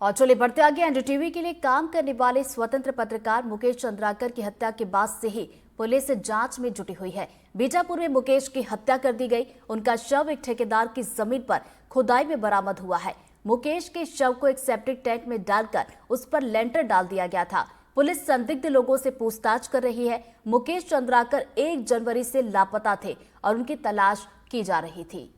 और चलिए बढ़ते आगे। एनडीटीवी के लिए काम करने वाले स्वतंत्र पत्रकार मुकेश चंद्राकर की हत्या के बाद से ही पुलिस जांच में जुटी हुई है। बीजापुर में मुकेश की हत्या कर दी गई। उनका शव एक ठेकेदार की जमीन पर खुदाई में बरामद हुआ है। मुकेश के शव को एक सेप्टिक टैंक में डालकर उस पर लेंटर डाल दिया गया था। पुलिस संदिग्ध लोगों से पूछताछ कर रही है। मुकेश चंद्राकर 1 जनवरी से लापता थे और उनकी तलाश की जा रही थी।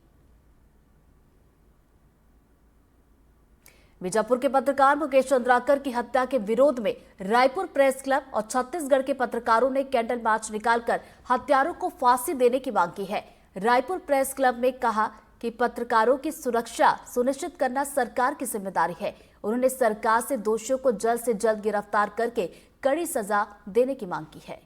बीजापुर के पत्रकार मुकेश चंद्राकर की हत्या के विरोध में रायपुर प्रेस क्लब और छत्तीसगढ़ के पत्रकारों ने कैंडल मार्च निकालकर हत्यारों को फांसी देने की मांग की है। रायपुर प्रेस क्लब ने कहा कि पत्रकारों की सुरक्षा सुनिश्चित करना सरकार की जिम्मेदारी है। उन्होंने सरकार से दोषियों को जल्द से जल्द गिरफ्तार करके कड़ी सजा देने की मांग की है।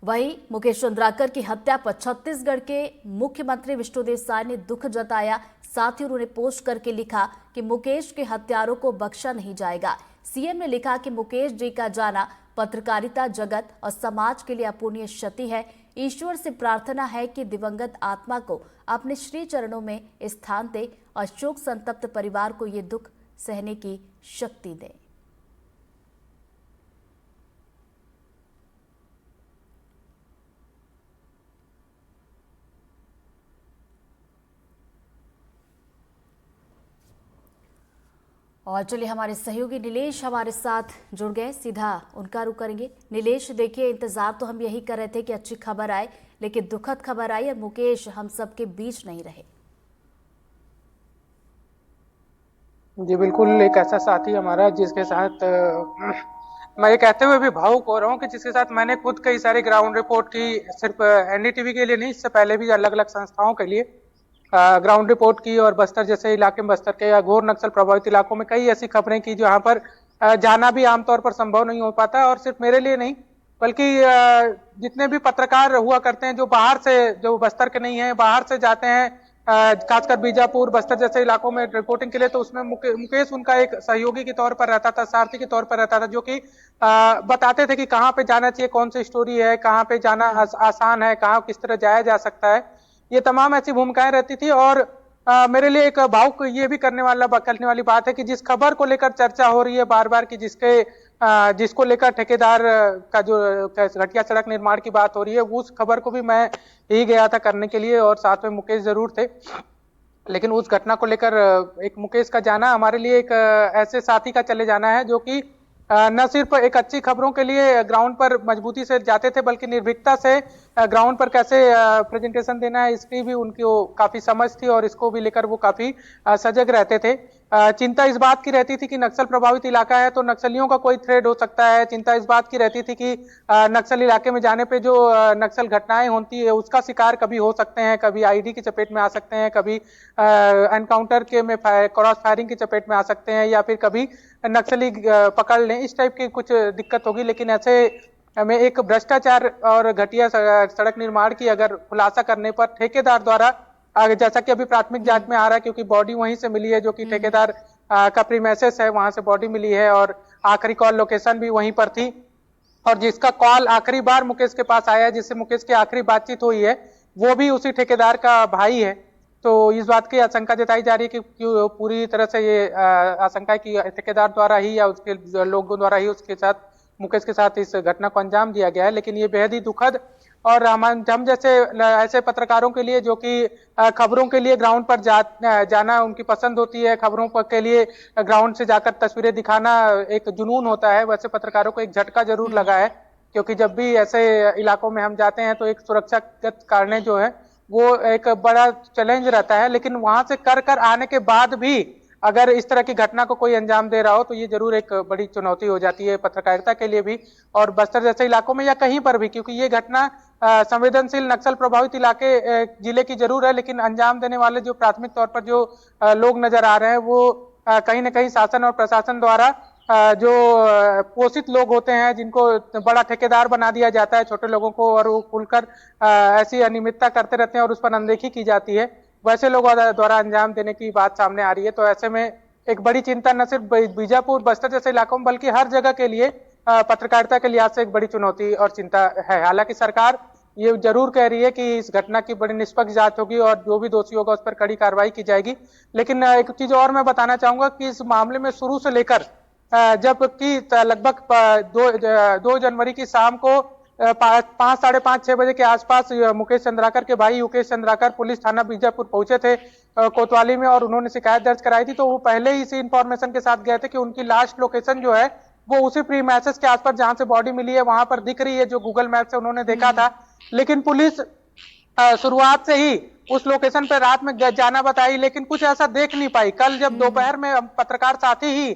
वहीं मुकेश चंद्राकर की हत्या पर छत्तीसगढ़ के मुख्यमंत्री विष्णुदेव साय ने दुख जताया। साथ ही उन्होंने पोस्ट करके लिखा कि मुकेश के हत्यारों को बख्शा नहीं जाएगा। सीएम ने लिखा कि मुकेश जी का जाना पत्रकारिता जगत और समाज के लिए अपूर्णीय क्षति है। ईश्वर से प्रार्थना है कि दिवंगत आत्मा को अपने श्री चरणों में स्थान दे और शोक संतप्त परिवार को ये दुख सहने की शक्ति दे। और चलिए हमारे सहयोगी नीलेश हमारे साथ जुड़ गए, सीधा उनका रुख करेंगे। नीलेश, देखिए इंतजार तो हम यही कर रहे थे कि अच्छी खबर आए, लेकिन दुखद खबर आई और मुकेश हम सबके बीच नहीं रहे। जी बिल्कुल, एक ऐसा साथी हमारा जिसके साथ मैं ये कहते हुए भी भावुक हो रहा हूँ कि जिसके साथ मैंने खुद कई सारी ग्राउंड रिपोर्ट की, सिर्फ एनडीटीवी के लिए नहीं, इससे पहले भी अलग अलग संस्थाओं के लिए ग्राउंड रिपोर्ट की और बस्तर जैसे इलाके में, बस्तर के या घोर नक्सल प्रभावित इलाकों में कई ऐसी खबरें की जहां पर जाना भी आमतौर पर संभव नहीं हो पाता। और सिर्फ मेरे लिए नहीं, बल्कि जितने भी पत्रकार हुआ करते हैं जो बाहर से, जो बस्तर के नहीं है, बाहर से जाते हैं खासकर बीजापुर बस्तर जैसे इलाकों में रिपोर्टिंग के लिए, तो उसमें मुकेश उनका एक सहयोगी के तौर पर रहता था, सारथी के तौर पर रहता था, जो कि बताते थे कि कहाँ पे जाना चाहिए, कौन सी स्टोरी है, कहाँ पे जाना आसान है, कहाँ किस तरह जाया जा सकता है। ये तमाम ऐसी भूमिकाएं रहती थी। और मेरे लिए एक भावुक ये भी करने वाली बात है कि जिस खबर को लेकर चर्चा हो रही है बार बार कि जिसको लेकर ठेकेदार का जो घटिया सड़क निर्माण की बात हो रही है, उस खबर को भी मैं ही गया था करने के लिए और साथ में मुकेश जरूर थे। लेकिन उस घटना को लेकर एक मुकेश का जाना हमारे लिए एक ऐसे साथी का चले जाना है जो कि न सिर्फ एक अच्छी खबरों के लिए ग्राउंड पर मजबूती से जाते थे, बल्कि निर्भीकता से ग्राउंड पर कैसे प्रेजेंटेशन देना है इसकी भी उनकी काफी समझ थी और इसको भी लेकर वो काफी सजग रहते थे। चिंता इस बात की रहती थी कि नक्सल प्रभावित इलाका है तो नक्सलियों का कोई थ्रेड हो सकता है। चिंता इस बात की रहती थी कि नक्सल इलाके में जाने पे जो नक्सल घटनाएं होती है उसका शिकार कभी हो सकते हैं, कभी आईडी की चपेट में आ सकते हैं, कभी एनकाउंटर के में क्रॉस फायरिंग की चपेट में आ सकते हैं, या फिर कभी नक्सली पकड़ लें, इस टाइप की कुछ दिक्कत होगी। लेकिन ऐसे में एक भ्रष्टाचार और घटिया सड़क निर्माण की अगर खुलासा करने पर ठेकेदार द्वारा, जैसा कि अभी प्राथमिक जांच में आ रहा है, क्योंकि बॉडी वहीं से मिली है जो कि ठेकेदार का प्रीमाइसेस है, वहां से बॉडी मिली है और आखिरी कॉल लोकेशन भी वहीं पर थी। और जिसका कॉल आखिरी बार मुकेश के पास आया है, जिससे मुकेश की आखिरी बातचीत हुई है, वो भी उसी ठेकेदार का भाई है। तो इस बात की आशंका जताई जा रही है कि पूरी तरह से ये आशंका है कि ठेकेदार द्वारा ही या उसके लोगों द्वारा ही उसके साथ, मुकेश के साथ इस घटना को अंजाम दिया गया है। लेकिन ये बेहद ही दुखद और हम जैसे ऐसे पत्रकारों के लिए जो कि खबरों के लिए ग्राउंड पर जाना उनकी पसंद होती है, खबरों पर के लिए ग्राउंड से जाकर तस्वीरें दिखाना एक जुनून होता है, वैसे पत्रकारों को एक झटका जरूर लगा है। क्योंकि जब भी ऐसे इलाकों में हम जाते हैं तो एक सुरक्षागत कारण जो है वो एक बड़ा चैलेंज रहता है। लेकिन वहां से कर आने के बाद भी अगर इस तरह की घटना को कोई अंजाम दे रहा हो तो ये जरूर एक बड़ी चुनौती हो जाती है पत्रकारिता के लिए भी, और बस्तर जैसे इलाकों में या कहीं पर भी, क्योंकि ये घटना संवेदनशील नक्सल प्रभावित इलाके जिले की जरूर है, लेकिन अंजाम देने वाले जो प्राथमिक तौर पर जो लोग नजर आ रहे हैं वो कहीं ना कहीं शासन और प्रशासन द्वारा जो पोषित लोग होते हैं, जिनको बड़ा ठेकेदार बना दिया जाता है छोटे लोगों को, और वो खुलकर ऐसी अनियमितता करते रहते हैं और उस पर अनदेखी की जाती है, वैसे लोगों द्वारा अंजाम देने की बात सामने आ रही है। तो ऐसे में एक बड़ी चिंता न सिर्फ बीजापुर बस्तर जैसे इलाकों में बल्कि हर जगह के लिए पत्रकारिता के लिहाज से एक बड़ी चुनौती और चिंता है। हालांकि सरकार ये जरूर कह रही है कि इस घटना की बड़ी निष्पक्ष जांच होगी और जो भी दोषी होगा उस पर कड़ी कार्रवाई की जाएगी। लेकिन एक चीज और मैं बताना चाहूंगा कि इस मामले में शुरू से लेकर जबकि लगभग 2 जनवरी की शाम को 5, साढ़े 5, 6 बजे के आसपास मुकेश चंद्राकर के भाई युकेश चंद्राकर पुलिस थाना बीजापुर पहुंचे थे कोतवाली में, और उन्होंने शिकायत दर्ज कराई थी। तो वो पहले ही इसी इंफॉर्मेशन के साथ गए थे कि उनकी लास्ट लोकेशन जो है वो उसी प्री मैसेज के आसपास जहां से बॉडी मिली है वहां पर दिख रही है, जो गूगल मैप से उन्होंने देखा था। लेकिन पुलिस शुरुआत से ही उस लोकेशन पर रात में जाना बताई, लेकिन कुछ ऐसा देख नहीं पाई। कल जब दोपहर में पत्रकार साथी ही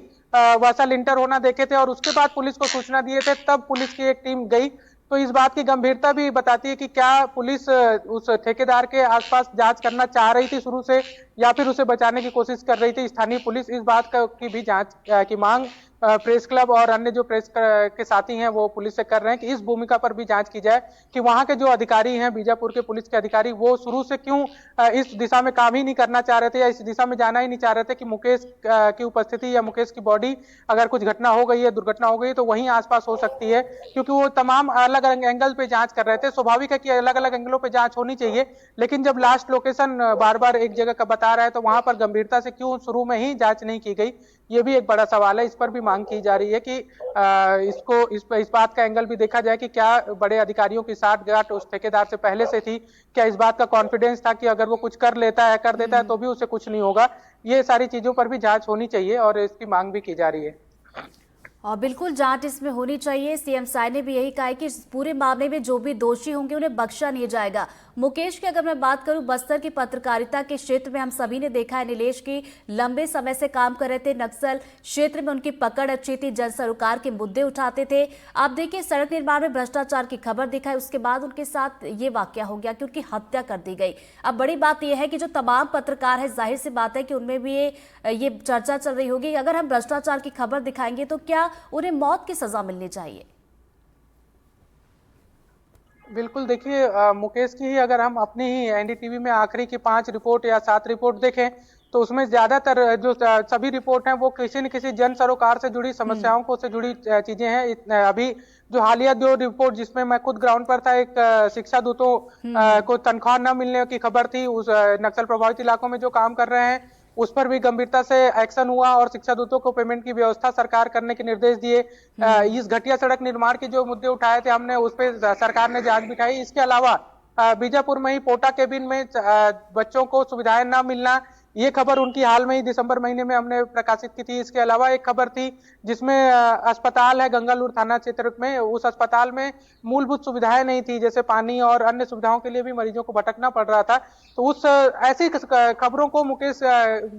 वैसा लिंटर होना देखे थे और उसके बाद पुलिस को सूचना दिए थे, तब पुलिस की एक टीम गई। तो इस बात की गंभीरता भी बताती है कि क्या पुलिस उस ठेकेदार के आसपास जांच करना चाह रही थी शुरू से, या फिर उसे बचाने की कोशिश कर रही थी। स्थानीय पुलिस इस बात की भी जांच की मांग प्रेस क्लब और अन्य जो प्रेस के साथी हैं वो पुलिस से कर रहे हैं कि इस भूमिका पर भी जांच की जाए कि वहां के जो अधिकारी हैं, बीजापुर के पुलिस के अधिकारी, वो शुरू से क्यों इस दिशा में काम ही नहीं करना चाह रहे थे या इस दिशा में जाना ही नहीं चाह रहे थे कि मुकेश की उपस्थिति या मुकेश की बॉडी, अगर कुछ घटना हो गई है, दुर्घटना हो गई तो वहीं आसपास हो सकती है। क्योंकि वो तमाम अलग अलग एंगल पे जांच कर रहे थे। स्वाभाविक है कि अलग अलग एंगलों पे जांच होनी चाहिए, लेकिन जब लास्ट लोकेशन बार बार एक जगह का बता रहा है तो वहां पर गंभीरता से क्यों शुरू में ही जांच नहीं की गई, ये भी एक बड़ा सवाल है। इस पर भी मांग की जा रही है कि इस बात का एंगल भी देखा जाए कि क्या बड़े अधिकारियों की साठगांठ उस ठेकेदार से पहले से थी, क्या इस बात का कॉन्फिडेंस था कि अगर वो कुछ कर देता है तो भी उसे कुछ नहीं होगा। ये सारी चीजों पर भी जांच होनी चाहिए और इसकी मांग भी की जा रही है। और बिल्कुल जांच इसमें होनी चाहिए। सीएम साय ने भी यही कहा है कि इस पूरे मामले में जो भी दोषी होंगे उन्हें बख्शा नहीं जाएगा। मुकेश की अगर मैं बात करूं, बस्तर की पत्रकारिता के क्षेत्र में हम सभी ने देखा है नीलेश की लंबे समय से काम कर रहे थे। नक्सल क्षेत्र में उनकी पकड़ अच्छी थी, जन सरोकार के मुद्दे उठाते थे। आप देखिए सड़क निर्माण में भ्रष्टाचार की खबर दिखाई, उसके बाद उनके साथ ये वाकया हो गया कि उनकी हत्या कर दी गई। अब बड़ी बात यह है कि जो तमाम पत्रकार है, जाहिर सी बात है कि उनमें भी ये चर्चा चल रही होगी, अगर हम भ्रष्टाचार की खबर दिखाएंगे तो क्या उन्हें मौत की सजा मिलनी चाहिए? बिल्कुल, देखिए मुकेश की ही अगर हम अपनी ही एनडीटीवी में आखिरी की 5 रिपोर्ट या 7 रिपोर्ट देखें तो उसमें ज्यादातर जो सभी रिपोर्ट हैं वो किसी न किसी जन सरोकार से जुड़ी समस्याओं को से जुड़ी चीजें हैं। अभी जो हालिया 2 रिपोर्ट जिसमें मैं खुद ग्राउंड पर था, एक शिक्षा दूतों को तनख्वाह न मिलने की खबर थी उस नक्सल प्रभावित इलाकों में जो काम कर रहे हैं, उस पर भी गंभीरता से एक्शन हुआ और शिक्षा दूतों को पेमेंट की व्यवस्था सरकार करने के निर्देश दिए। इस घटिया सड़क निर्माण के जो मुद्दे उठाए थे हमने, उस पर सरकार ने जांच बिठाई। इसके अलावा बीजापुर में ही पोटा केबिन में बच्चों को सुविधाएं न मिलना, ये खबर उनकी हाल में ही दिसंबर महीने में हमने प्रकाशित की थी। इसके अलावा एक खबर थी जिसमें अस्पताल है गंगालूर थाना क्षेत्र में, उस अस्पताल में मूलभूत सुविधाएं नहीं थी, जैसे पानी और अन्य सुविधाओं के लिए भी मरीजों को भटकना पड़ रहा था। तो उस ऐसी खबरों को मुकेश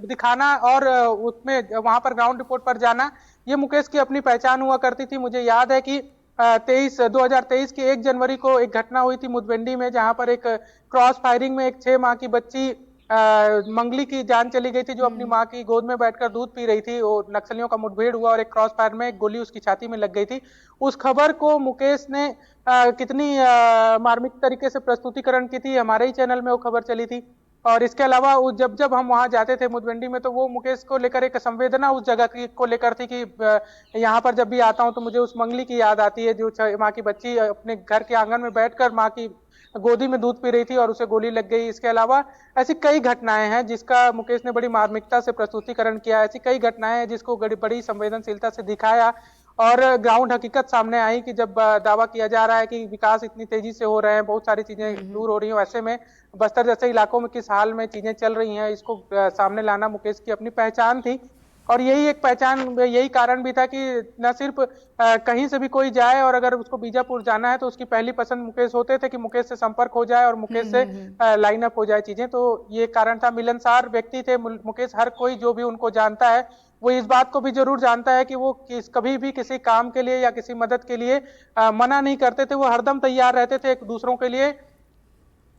दिखाना और उसमें वहां पर ग्राउंड रिपोर्ट पर जाना, ये मुकेश की अपनी पहचान हुआ करती थी। मुझे याद है कि 2023 की 1 जनवरी को एक घटना हुई थी मुदवेंडी में, जहां पर एक क्रॉस फायरिंग में एक 6 माह की बच्ची मंगली की जान चली गई थी, जो अपनी माँ की गोद में बैठकर दूध पी रही थी। वो नक्सलियों का मुठभेड़ हुआ और एक क्रॉस फायर में एक गोली उसकी छाती में लग गई थी। उस खबर को मुकेश ने कितनी मार्मिक तरीके से प्रस्तुतिकरण की थी, हमारे ही चैनल में वो खबर चली थी। और इसके अलावा जब जब हम वहां जाते थे मुदवेंडी में, तो वो मुकेश को लेकर एक संवेदना उस जगह की को लेकर थी कि यहाँ पर जब भी आता हूँ तो मुझे उस मंगली की याद आती है, जो माँ की बच्ची अपने घर के आंगन में बैठकर माँ की गोदी में दूध पी रही थी और उसे गोली लग गई। इसके अलावा ऐसी कई घटनाएं हैं जिसका मुकेश ने बड़ी मार्मिकता से प्रस्तुतिकरण किया। ऐसी कई घटनाएं हैं जिसको बड़ी संवेदनशीलता से दिखाया और ग्राउंड हकीकत सामने आई कि जब दावा किया जा रहा है कि विकास इतनी तेजी से हो रहे हैं, बहुत सारी चीजें दूर हो रही हैं, ऐसे में बस्तर जैसे इलाकों में किस हाल में चीजें चल रही हैं, इसको सामने लाना मुकेश की अपनी पहचान थी। और यही एक पहचान, यही कारण भी था कि न सिर्फ कहीं से भी कोई जाए और अगर उसको बीजापुर जाना है तो उसकी पहली पसंद मुकेश होते थे कि मुकेश से संपर्क हो जाए और मुकेश से लाइन अप हो जाए चीजें। तो ये कारण था, मिलनसार व्यक्ति थे मुकेश। हर कोई जो भी उनको जानता है वो इस बात को भी जरूर जानता है कि वो कभी भी किसी काम के लिए या किसी मदद के लिए मना नहीं करते थे, वो हरदम तैयार रहते थे एक दूसरों के लिए।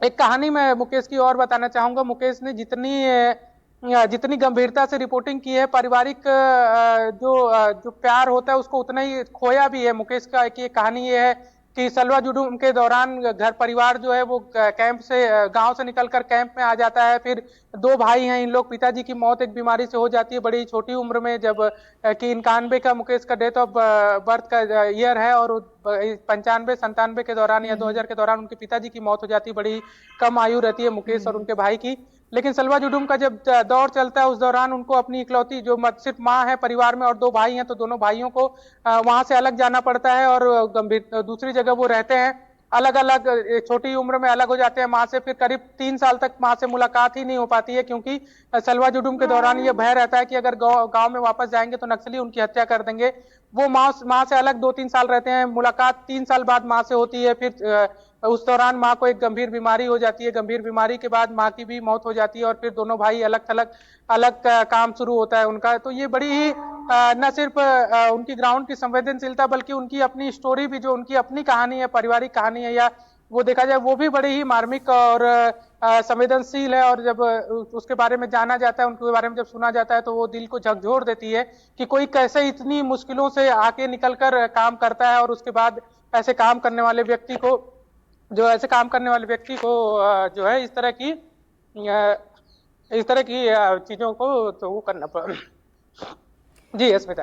एक कहानी मैं मुकेश की और बताना चाहूंगा। मुकेश ने जितनी गंभीरता से रिपोर्टिंग की है, पारिवारिक जो प्यार होता है उसको उतना ही खोया भी है। मुकेश का एक कहानी ये है कि सलवा जुडूम के दौरान घर परिवार जो है वो कैंप से, गांव से निकलकर कैंप में आ जाता है। फिर दो भाई हैं इन लोग, पिताजी की मौत एक बीमारी से हो जाती है बड़ी छोटी उम्र में, जब कि 91 का मुकेश का डेट ऑफ बर्थ का ईयर है, और 95-97 के दौरान या 2000 के दौरान उनके पिताजी की मौत हो जाती है। बड़ी कम आयु रहती है मुकेश और उनके भाई की। लेकिन सलवा जुडूम का जब दौर चलता है, उस दौरान उनको अपनी इकलौती जो सिर्फ माँ है परिवार में और दो भाई हैं, तो दोनों भाइयों को वहां से अलग जाना पड़ता है और गंभीर दूसरी जगह वो रहते हैं। अलग अलग छोटी उम्र में अलग हो जाते हैं माँ से। फिर करीब 3 साल तक माँ से मुलाकात ही नहीं हो पाती है, क्योंकि सलवा जुडूम के दौरान ये भय रहता है कि अगर गांव में वापस जाएंगे तो नक्सली उनकी हत्या कर देंगे। वो माँ से अलग 2-3 साल रहते हैं। मुलाकात 3 साल बाद माँ से होती है। फिर उस दौरान माँ को एक गंभीर बीमारी हो जाती है। गंभीर बीमारी के बाद माँ की भी मौत हो जाती है और फिर दोनों भाई अलग थलग अलग काम शुरू होता है उनका। तो ये बड़ी ही न सिर्फ उनकी ग्राउंड की संवेदनशीलता, बल्कि उनकी अपनी स्टोरी भी, जो उनकी अपनी कहानी है, पारिवारिक कहानी है, या वो देखा जाए वो भी बड़ी ही मार्मिक और संवेदनशील है। और जब उसके बारे में जाना जाता है, उनके बारे में जब सुना जाता है, तो वो दिल को झकझोर देती है कि कोई कैसे इतनी मुश्किलों से आके निकलकर काम करता है, और उसके बाद ऐसे काम करने वाले व्यक्ति को जो है इस तरह की चीजों को तो वो करना पड़। जी अस्मिता।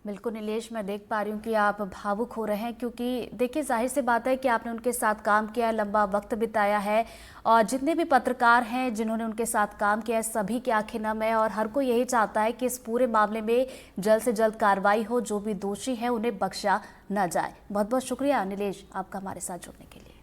बिल्कुल नीलेश, मैं देख पा रही हूँ कि आप भावुक हो रहे हैं, क्योंकि देखिए जाहिर सी बात है कि आपने उनके साथ काम किया है, लंबा वक्त बिताया है, और जितने भी पत्रकार हैं जिन्होंने उनके साथ काम किया है, सभी की आंखें नम है और हर कोई यही चाहता है कि इस पूरे मामले में जल्द से जल्द कार्रवाई हो, जो भी दोषी हैं उन्हें बख्शा न जाए। बहुत बहुत शुक्रिया नीलेश आपका हमारे साथ जुड़ने के लिए।